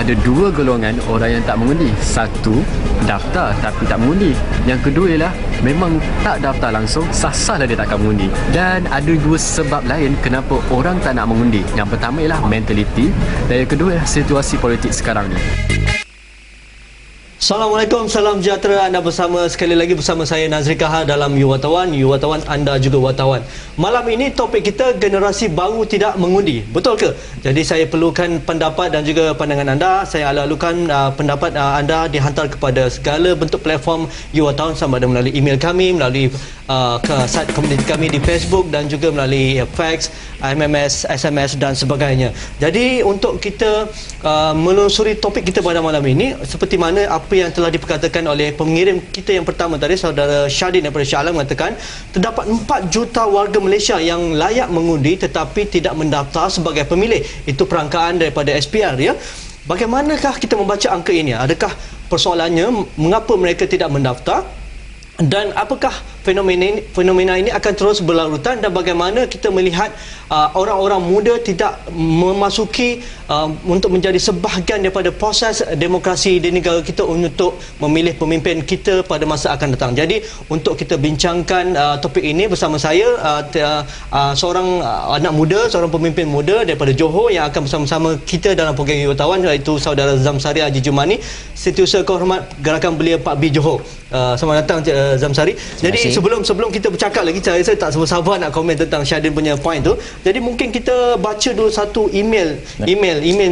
ada dua golongan orang yang tak mengundi. Satu, daftar tapi tak mengundi. Yang kedua ialah memang tak daftar langsung, sah-sahlah dia tak akan mengundi. Dan ada dua sebab lain kenapa orang tak nak mengundi. Yang pertama ialah mentaliti dan yang kedua ialah situasi politik sekarang ni. Assalamualaikum, salam sejahtera. Anda sekali lagi bersama saya Nazri Kahar dalam You Wartawan. You Wartawan, anda juga wartawan. Malam ini topik kita generasi baru tidak mengundi. Betul ke? Jadi saya perlukan pendapat dan juga pandangan anda. Saya ala-alukan pendapat anda dihantar kepada segala bentuk platform You Wartawan, sama ada melalui email kami, melalui ke site komuniti kami di Facebook dan juga melalui fax, MMS, SMS dan sebagainya. Jadi untuk kita menelusuri topik kita pada malam ini, seperti mana apa yang telah diperkatakan oleh pengirim kita yang pertama tadi, saudara Syadin daripada Shah Alam, mengatakan terdapat 4 juta warga Malaysia yang layak mengundi tetapi tidak mendaftar sebagai pemilih. Itu perangkaan daripada SPR, ya. Bagaimanakah kita membaca angka ini? Adakah persoalannya mengapa mereka tidak mendaftar? Dan apakah fenomena ini akan terus berlarutan, dan bagaimana kita melihat orang-orang muda tidak memasuki untuk menjadi sebahagian daripada proses demokrasi di negara kita untuk memilih pemimpin kita pada masa akan datang. Jadi untuk kita bincangkan topik ini bersama saya, seorang anak muda, seorang pemimpin muda daripada Johor yang akan bersama-sama kita dalam program You Wartawan, iaitu saudara Zamsari Haji Jumani, Setiausaha Kehormat Gerakan Belia 4B Johor. Selamat datang Zamsari. Jadi sebelum kita bercakap lagi, saya tak sabar nak komen tentang Syadin punya point tu. Jadi mungkin kita baca dulu satu email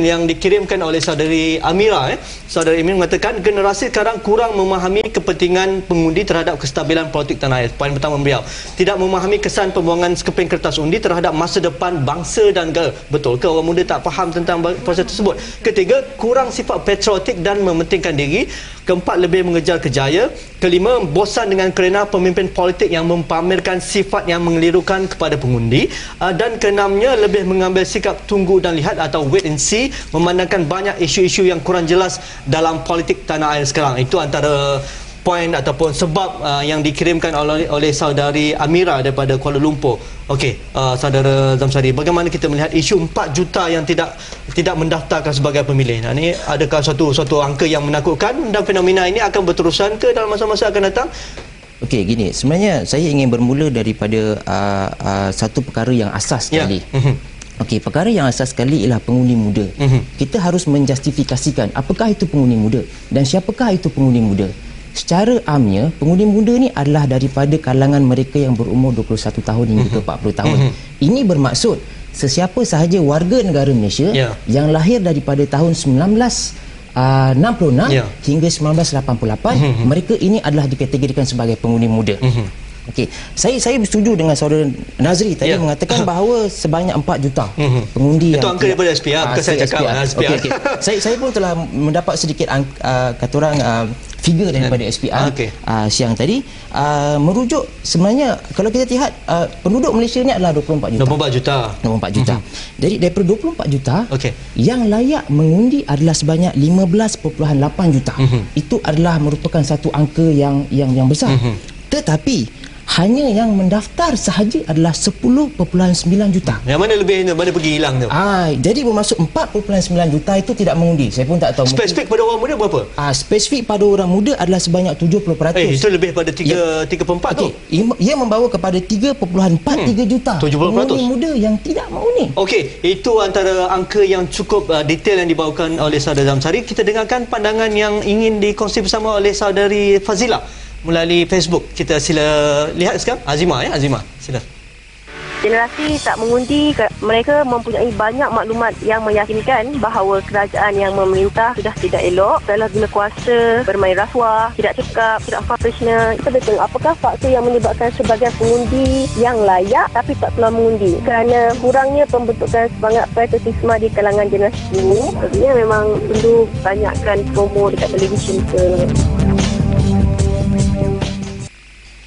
yang dikirimkan oleh saudari Amira. Saudari Amira mengatakan generasi sekarang kurang memahami kepentingan pengundi terhadap kestabilan politik tanah air. Poin pertama beliau, tidak memahami kesan pembuangan sekeping kertas undi terhadap masa depan bangsa dan negara. Betul ke orang muda tak faham tentang proses tersebut? Ketiga, kurang sifat patriotik dan mementingkan diri. Keempat, lebih mengejar kejaya. Kelima, bosan dengan kerana pemimpin politik yang mempamerkan sifat yang mengelirukan kepada pengundi. Dan keenamnya, lebih mengambil sikap tunggu dan lihat atau wait and see, memandangkan banyak isu-isu yang kurang jelas dalam politik tanah air sekarang. Itu antara poin ataupun sebab yang dikirimkan oleh saudari Amira daripada Kuala Lumpur. Okey, saudara Zamsari, bagaimana kita melihat isu 4 juta yang tidak mendaftarkan sebagai pemilih? Nah, ini adakah suatu angka yang menakutkan, dan fenomena ini akan berterusan ke dalam masa-masa akan datang? Okey, gini, sebenarnya saya ingin bermula daripada satu perkara yang asas sekali. Okey, perkara yang asas sekali ialah pengundi muda. Kita harus menjustifikasikan apakah itu pengundi muda dan siapakah itu pengundi muda. Secara amnya, pengundi muda ni adalah daripada kalangan mereka yang berumur 21 tahun hingga ke 40 tahun. Ini bermaksud sesiapa sahaja warga negara Malaysia yang lahir daripada tahun 1966 hingga 1988, mereka ini adalah dikategorikan sebagai pengundi muda. Okey, saya bersetuju dengan saudara Nazri tadi mengatakan bahawa sebanyak 4 juta pengundi. Itu angka daripada SPR, bukan saya cakap SPR. Okay. Saya pun telah mendapat sedikit kata orang figure daripada SPR siang tadi, merujuk sebenarnya kalau kita lihat penduduk Malaysia ni adalah 24 juta. 24 juta. Jadi daripada 24 juta, yang layak mengundi adalah sebanyak 15.8 juta. Itu adalah merupakan satu angka yang besar. Tetapi hanya yang mendaftar sahaja adalah 10.9 juta. Yang mana lebih, mana pergi hilang tu? Jadi bermaksud 4.9 juta itu tidak mengundi. Saya pun tak tahu. Spesifik pada orang muda berapa? Spesifik pada orang muda adalah sebanyak 70%. Itu lebih pada 3/4 tu. Ia membawa kepada 3.43 juta 70% pengundi muda yang tidak mengundi. Okey, itu antara angka yang cukup detail yang dibawakan oleh saudara Zamsari. Kita dengarkan pandangan yang ingin dikongsi bersama oleh saudari Fazila melalui Facebook. Kita sila lihat sekarang. Azimah, sila. Generasi tak mengundi, mereka mempunyai banyak maklumat yang meyakinkan bahawa kerajaan yang memerintah sudah tidak elok, telah guna kuasa, bermain rasuah, tidak cekap, tidak profesional. Kita betul, apakah faktor yang menyebabkan sebagian pengundi yang layak tapi tak telah mengundi? Kerana kurangnya pembentukan semangat patriotisme di kalangan generasi ini. Sebenarnya memang perlu banyakkan promo dekat televisyen ke.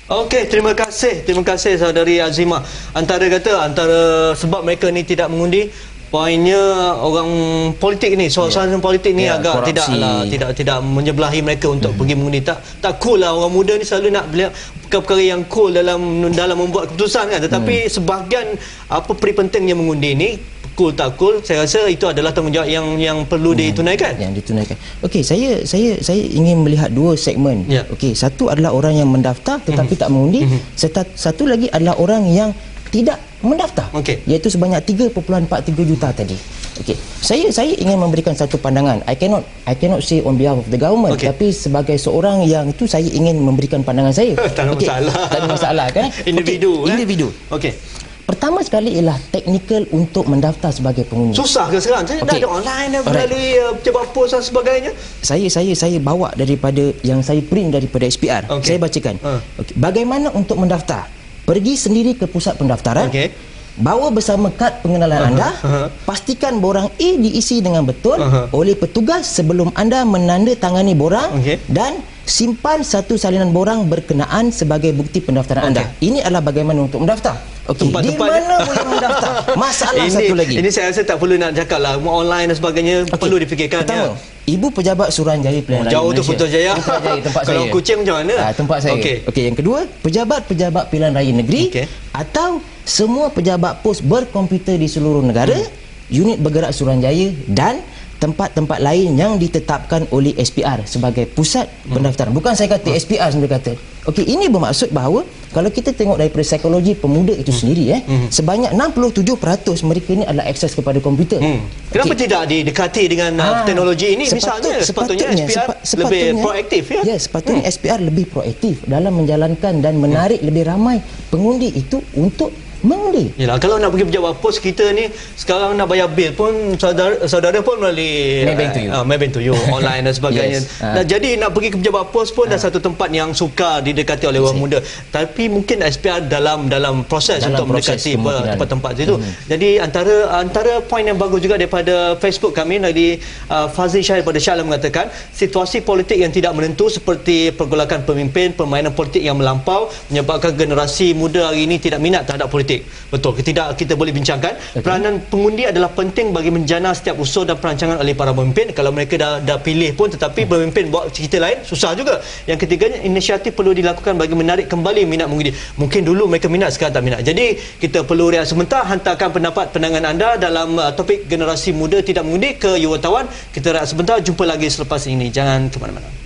Okey, terima kasih saudari Azimah. Antara sebab mereka ni tidak mengundi, poinnya orang politik ni, suasana politik ni agak korupsi. tidak menyebelahi mereka untuk pergi mengundi. Tak cool lah, orang muda ni selalu nak beli perkara-perkara yang cool dalam membuat keputusan kan. Tetapi sebahagian peri pentingnya mengundi ni, cool tak cool, saya rasa itu adalah tanggungjawab yang perlu ditunaikan. Yang ditunaikan. Okey, saya ingin melihat dua segmen. Okey, satu adalah orang yang mendaftar tetapi tak mengundi. Satu lagi adalah orang yang tidak mendaftar, iaitu sebanyak 3.43 juta tadi. Okey, saya ingin memberikan satu pandangan. I cannot say on behalf of the government, tapi sebagai seorang yang itu saya ingin memberikan pandangan saya. Tak ada masalah kan? Individu. Okey. Pertama sekali ialah teknikal untuk mendaftar sebagai pengundi. Susah ke sekarang? Saya dah ada online melalui pejabat pos dan sebagainya. Saya bawa daripada yang saya print daripada SPR. Saya bacakan. Bagaimana untuk mendaftar? Pergi sendiri ke pusat pendaftaran. Bawa bersama kad pengenalan anda. Pastikan borang A diisi dengan betul oleh petugas sebelum anda menandatangani borang, dan simpan satu salinan borang berkenaan sebagai bukti pendaftaran anda. Ini adalah bagaimana untuk mendaftar. Di mana boleh mendaftar? Masalah satu lagi. Ini saya rasa tak perlu nak cakap lah, online dan sebagainya perlu dipikirkan. Pertama, Ibu Pejabat Suruhanjaya Pilihan Raya jauh tu Putrajaya. Tempat kalau saya. Kuching macam mana? Tempat saya. Okey, yang kedua, pejabat-pejabat pilihan raya negeri atau semua pejabat pos berkomputer di seluruh negara, unit bergerak Suruhanjaya dan tempat-tempat lain yang ditetapkan oleh SPR sebagai pusat pendaftaran. Bukan saya kata SPR sendiri kata. Okey, ini bermaksud bahawa kalau kita tengok daripada psikologi pemuda itu sendiri, sebanyak 67% mereka ini adalah akses kepada komputer. Kenapa tidak didekati dengan teknologi ini? Misalnya sepatutnya SPR lebih proaktif ya? Sepatutnya SPR lebih proaktif dalam menjalankan dan menarik lebih ramai pengundi itu untuk mengundi. Yalah, kalau nak pergi pejabat pos kita ni sekarang nak bayar bil pun saudara pun melalui Maybank to you online dan sebagainya. Jadi nak pergi ke pejabat pos pun dah satu tempat yang sukar didekati oleh orang muda. Tapi mungkin SPR dalam proses untuk mendekati tempat-tempat itu. Jadi antara poin yang bagus juga daripada Facebook kami dari Fazil Syahid pada Syahla mengatakan situasi politik yang tidak menentu seperti pergolakan pemimpin, permainan politik yang melampau menyebabkan generasi muda hari ini tidak minat terhadap politik. Betul, kita boleh bincangkan. Peranan pengundi adalah penting bagi menjana setiap usul dan perancangan oleh para pemimpin. Kalau mereka dah pilih pun tetapi pemimpin buat cerita lain, susah juga. Yang ketiganya, inisiatif perlu dilakukan bagi menarik kembali minat mengundi. Mungkin dulu mereka minat, sekarang tak minat. Jadi kita perlu rehat sebentar, hantarkan pendapat pandangan anda dalam topik generasi muda tidak mengundi ke You Wartawan. Kita rehat sebentar, jumpa lagi selepas ini. Jangan ke mana-mana.